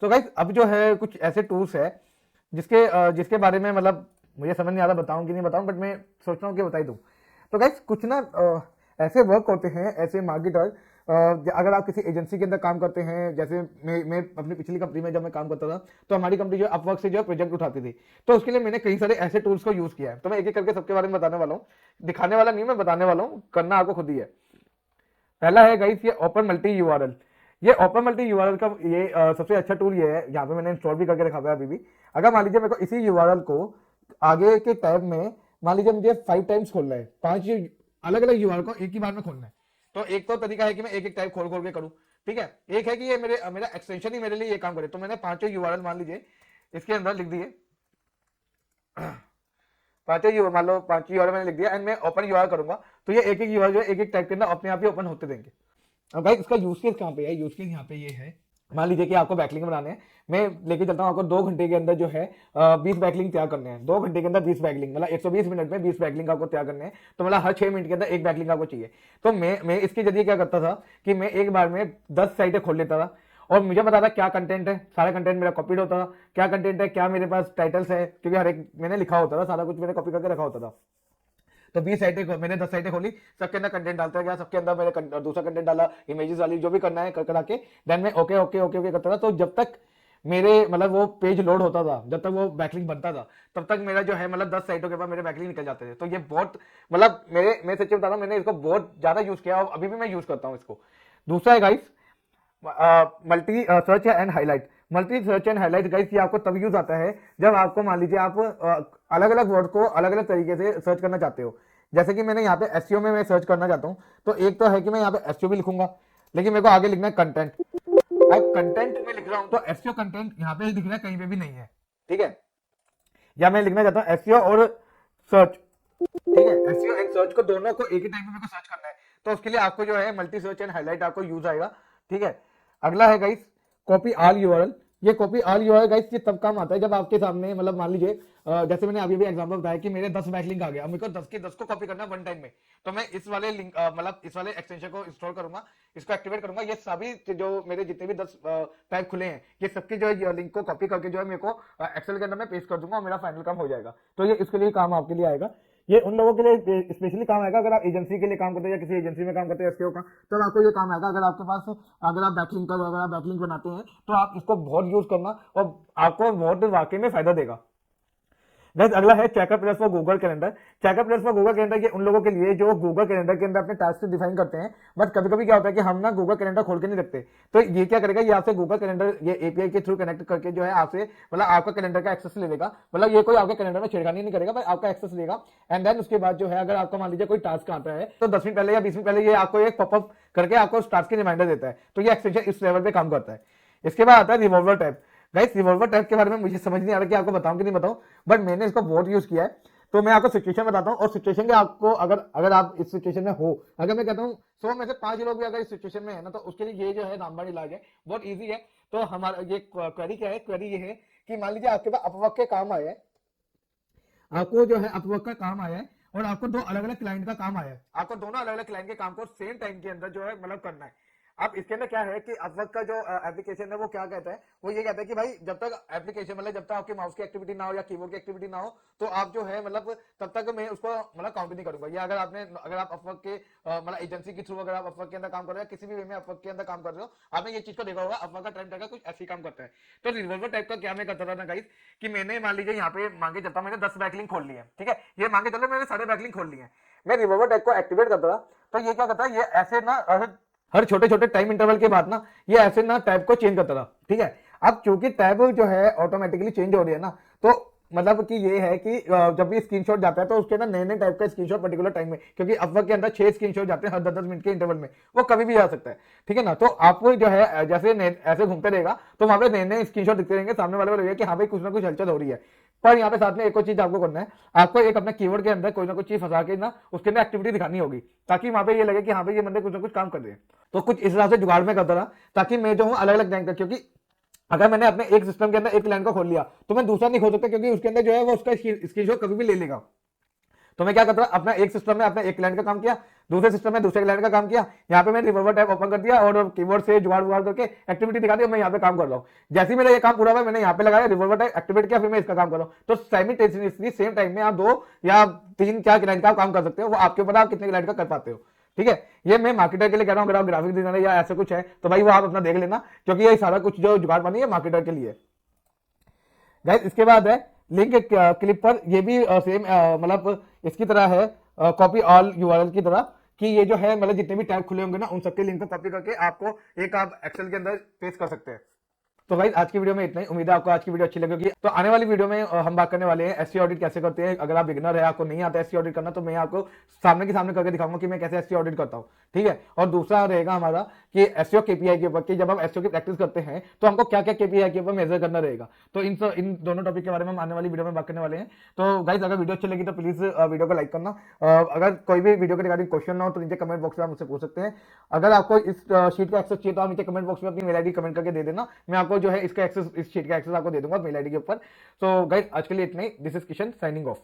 तो गाइस अब जो है कुछ ऐसे टूल्स है जिसके बारे में मतलब मुझे समझ नहीं आ रहा बताऊं कि नहीं बताऊं, बट मैं सोच रहा हूँ कि बता ही दूं। तो गाइस कुछ ना ऐसे वर्क होते हैं, ऐसे मार्केटर, अगर आप किसी एजेंसी के अंदर काम करते हैं, जैसे मैं अपनी पिछली कंपनी में जब मैं काम करता था तो हमारी कंपनी जो अपवर्क से जो प्रोजेक्ट उठाती थी, तो उसके लिए मैंने कई सारे ऐसे टूल्स को यूज किया है। तो मैं एक एक करके सबके बारे में बताने वाला हूँ, दिखाने वाला नहीं, मैं बताने वाला हूँ, करना आपको खुद ही है। पहला है गाइस ये ओपन मल्टी यूआरएल। ये ओपन मल्टी यूआरएल का ये सबसे अच्छा टूल ये है, यहाँ पे मैंने इंस्टॉल भी करके रखा हुआ है अभी भी। अगर मान लीजिए मेरे को इसी यूआरएल को आगे के टैब में मान लीजिए मुझे 5 टाइम्स खोलना है, 5 अलग अलग यूआरएल को एक ही बार में खोलना है, तो एक तो तरीका है कि मैं एक एक टैब खोल खोल के करूँ, ठीक है। एक है कि ये मेरा एक्सटेंशन ही मेरे लिए ये काम करे। तो मैंने 5 यूआरएल मान लीजिए इसके अंदर लिख दिए, 5 मान लो 5 यूआरएल मैंने लिख दिया एंड मैं ओपन यूआरएल करूंगा, तो ये एक एक यूआरएल जो है एक एक टैब के अंदर अपने आप ही ओपन होते देंगे। अब गाइस इसका यूज केस कहाँ पे है? यूज केस यहाँ पे ये है, मान लीजिए कि आपको बैकलिंक बनाने हैं, मैं लेके चलता हूँ आपको 2 घंटे के अंदर जो है 20 बैकलिंक तैयार करने हैं। 2 घंटे के अंदर 20 बैकलिंक मतलब 120 मिनट में 20 बैकलिंक आपको तैयार करने हैं, तो मतलब हर 6 मिनट के अंदर एक बैकलिंक आपको चाहिए। तो मैं इसके जरिए क्या करता था कि मैं एक बार में 10 साइटें खोल लेता था और मुझे पता था क्या कंटेंट है, सारा कंटेंट मेरा कॉपीड होता था, क्या कंटेंट है, क्या मेरे पास टाइटल्स है, क्योंकि हर एक मैंने लिखा होता था, सारा कुछ मैंने कॉपी करके रखा होता था। तो 20 साइटें मैंने 10 साइटें खोली, सबके अंदर कंटेंट डालता गया, सबके अंदर मैंने दूसरा कंटेंट डाला, इमेजेस वाली जो भी करना है कर करा के देन मैं ओके ओके ओके ओके करता था। तो जब तक मेरे मतलब वो पेज लोड होता था, जब तक वो बैकलिंक बनता था, तब तक मेरा जो है मतलब 10 साइटों के बाद मेरे बैकलिंक निकल जाते थे। तो ये बहुत मतलब मैं सच्ची बता रहा हूँ, मैंने इसको बहुत ज्यादा यूज किया और अभी भी मैं यूज करता हूँ इसको। दूसरा है guys multi search and highlight. Multi search and highlight guys ये आपको तब यूज आता है जब आपको मान लीजिए आप अलग अलग वर्ड को अलग अलग तरीके से सर्च करना चाहते हो। जैसे कि मैंने यहाँ पे एसईओ में मैं सर्च करना चाहता हूँ, तो एक तो है कि मैं यहाँ पे एसईओ भी लिखूंगा, लेकिन मेरे को आगे लिखना है कंटेंट। अब कंटेंट में लिख रहा हूँ तो एसईओ कंटेंट यहाँ पे दिख रहा है, कहीं पे भी नहीं है, ठीक है। या मैं लिखना चाहता हूँ एसईओ और सर्च, ठीक है। एसईओ एंड सर्च को दोनों को एक ही टाइम में मेरे को सर्च करना है, तो उसके लिए आपको जो है मल्टी सर्च एंड हाईलाइट आपको यूज आएगा, ठीक है। अगला है गाइस कॉपी ऑल यूआरएल। ये कॉपी ऑल यूआरएल गाइस ये तब काम आता है जब आपके सामने मतलब मान लीजिए जैसे मैंने अभी भी एग्जांपल बताया कि मेरे 10 बैकलिंक आ गया, अब मेरे को 10 के 10 को कॉपी करना है वन टाइम में, तो मैं इस वाले लिंक मतलब इस वाले एक्सटेंशन को इंस्टॉल करूंगा, इसको एक्टिवेट करूंगा, ये सभी जो मेरे जितने भी 10 टैब खुले हैं ये सबके जो है लिंक को कॉपी करके जो है मेरे को एक्सेल के अंदर मैं पेस्ट कर दूंगा और मेरा फाइनल काम हो जाएगा। तो ये इसके लिए काम आपके लिए आएगा। ये उन लोगों के लिए स्पेशली काम आएगा अगर आप एजेंसी के लिए काम करते हैं या किसी एजेंसी में काम करते हैं एसईओ का, तब आपको ये काम आएगा। अगर आपके पास अगर आप बैकलिंक बनाते हैं तो आप इसको बहुत यूज करना और आपको बहुत वाकई में फायदा देगा। नेक्स्ट अगला है checkup plus for Google calendar. Checkup plus for Google calendar ये उन लोगों के लिए जो गूगल कैलेंडर के अंदर अपने टास्क डिफाइन करते हैं, बट कभी कभी क्या होता है कि हम ना गूगल कैलेंडर खोल के नहीं रखते, तो ये क्या करेगा, ये आपसे गूगल कैलेंडर ये एपीआई के थ्रू कनेक्ट करके जो है आपसे मतलब आपका कैलेंडर का एक्सेस ले लेगा। मतलब ये कोई आपके कैलेंडर में छेड़खानी नहीं करेगा, बट आपका एक्सेस लेगा एंड देन उसके बाद जो है अगर आपका मान लीजिए कोई टास्क आता है तो 10 मिनट पहले या 20 मिनट पहले ये आपको एक पॉपअप करके आपको उस टास्क की रिमाइंडर देता है। तो ये एक्सटेंशन इस लेवल पे काम करता है। इसके बाद आता है revolver tab. Guys revolver tab के बारे में मुझे समझ नहीं आ रहा कि आपको बताऊं कि नहीं बताऊं, बट मैंने इसको बहुत यूज किया है। तो मैं आपको सिचुएशन बताता हूँ और सिचुएशन के आपको अगर अगर आप इस सिचुएशन में हो, अगर मैं कहता हूँ 100 में से 5 लोग भी अगर इस सिचुएशन में है ना, तो उसके लिए ये जो है रामबाण इलाज है, बहुत इजी है। तो हमारा ये क्वेरी क्या है, क्वेरी ये है कि मान लीजिए आपके पास अपवर्क के काम आया है, आपको जो है अपवर्क का काम आया है और आपको 2 अलग अलग क्लाइंट का काम आया है, आपको दोनों अलग अलग क्लाइंट के काम को सेम टाइम के अंदर जो है मतलब करना है। अब इसके अंदर क्या है कि अपवर्क का जो एप्लीकेशन है वो क्या कहता है, वो ये कहता है कि भाई जब तक एप्लीकेशन मतलब जब तक आपके माउस की एक्टिविटी ना हो या कीबोर्ड की एक्टिविटी ना हो, तो आप जो है मतलब तब तक मैं उसको मतलब काउंट नहीं करूंगा। या अगर आप अपवर्क के मतलब एजेंसी के थ्रू अगर आप अपवर्क के अंदर काम कर रहे हो, किसी भी वे में अपवर्क के अंदर काम कर रहे हो, आपने ये चीज को देखा होगा, अपवर्क का टाइम का कुछ ऐसी काम करता है। तो रिवॉल्वर टाइप का क्या मैं करता था ना गाइस, कि मैंने मान लीजिए यहाँ पे मांगे चलता मैंने 10 बैकलिंक खोल लिए, ठीक है, ये मांगे चलो मैंने सारे बैकलिंक खोल लिए, मैं रिवॉल्वर टाइप को एक्टिवेट करता था। तो ये क्या करता है, ये ऐसे ना हर छोटे छोटे टाइम इंटरवल के बाद ना ये ऐसे ना टैब को चेंज करता था, ठीक है। अब चूंकि टैब जो है ऑटोमेटिकली चेंज हो रही है ना, तो मतलब कि ये है कि जब भी स्क्रीनशॉट जाता है तो उसके अंदर नए नए टाइप का स्क्रीनशॉट पर्टिकुलर टाइम में, क्योंकि अपवर्क के अंदर 6 स्क्रीनशॉट जाते हैं हर 10-10 मिनट के इंटरवल में, वो कभी भी आ सकता है, ठीक है ना। तो आपको जो है जैसे ऐसे घूमते रहेगा तो वहां पे नए नए स्क्रीनशॉट दिखते रहेंगे, सामने वाले को लगेगा कि हाँ भाई कुछ ना कुछ हलचल हो रही है। पर यहाँ पे साथ में एक और चीज आपको करना है, आपको एक अपना कीवर्ड के अंदर कोई ना कुछ चीज फंसा के ना उसके अंदर एक्टिविटी दिखानी होगी, ताकि वहां पे ये लगे कि हाँ भाई ये बंदे कुछ ना कुछ काम कर रहे हैं। तो कुछ इस हिसाब से जुगाड़ में करता था ताकि मैं जो हूँ अलग अलग बैंक का, क्योंकि अगर मैंने अपने एक सिस्टम के अंदर एक लाइन को खोल लिया तो मैं दूसरा नहीं खोल सकता, क्योंकि उसके अंदर जो है वो उसका स्क्रीनशॉट कभी भी ले लेगा। तो मैं क्या करता हूँ, अपना एक सिस्टम में अपना एक क्लाइंट का काम किया, दूसरे सिस्टम में दूसरे क्लाइंट का काम किया, यहाँ पे मैंने रिवॉल्वर टैब ओपन कर दिया और कीबोर्ड से जुगाड़ जुगाड़ करके एक्टिविटी दिखा दी, मैं यहाँ पे काम कर रहा हूँ। जैसे ही मेरा ये काम पूरा हुआ, मैंने यहाँ पे लगाया रिवॉल्वर टैब एक्टिवेट किया, फिर मैं इसका काम कर रहा हूँ। तो साइमल्टेनियसली सेम टाइम में आप 2 या 3 4 क्लाइंट का काम कर सकते हो, वो आपके ऊपर आप कितने क्लाइंट का कर पाते हो। ठीक है, ये मैं मार्केटर के लिए कह रहा हूँ, अगर आप ग्राफिक डिजाइनर या ऐसा कुछ है तो भाई वो आप अपना देख लेना, क्योंकि ये सारा कुछ जो जुगाड़ पानी है मार्केटर के लिए। गाइस इसके बाद है लिंक क्लिप पर, ये भी सेम मतलब इसकी तरह है, कॉपी ऑल यूआरएल की तरह, कि ये जो है मतलब जितने भी टैब खुले होंगे ना उन सबके लिंक को कॉपी करके आपको एक आप एक्सेल के अंदर पेस्ट कर सकते हैं। तो भाई आज की वीडियो में इतना ही, उम्मीद है आपको आज की वीडियो अच्छी लगेगी। तो आने वाली वीडियो में हम बात करने वाले हैं एसईओ ऑडिट कैसे करते हैं। अगर आप बिगिनर है, आपको नहीं आता एसईओ ऑडिट करना, तो मैं आपको सामने करके दिखाऊंगा कि मैं कैसे एसईओ ऑडिट करता हूं। ठीक है, और दूसरा रहेगा हमारा कि एसईओ केपीआई के ऊपर, कि जब हम एसईओ की प्रैक्टिस करते हैं तो हमको क्या क्या केपीआई के ऊपर मेजर करना रहेगा। तो इन दोनों टॉपिक के बारे में हम आने वाली वीडियो में बात करने वाले हैं। तो गाइस अगर वीडियो अच्छी लगी तो प्लीज वीडियो को लाइक करना। अगर कोई भी वीडियो के रिगार्डिंग क्वेश्चन ना हो तो नीचे कमेंट बॉक्स में आप मुझसे पूछ सकते हैं। अगर आपको इस शीट का एक्सेस चाहिए तो आप नीचे कमेंट बॉक्स में अपनी मेल आईडी कमेंट करके दे देना, मैं आपको जो है इसका एक्सेस, इस शीट का एक्सेस आपको दे दूंगा मेल आईडी के ऊपर। सो गाइस आज के लिए इतना ही, this is Kishan signing of.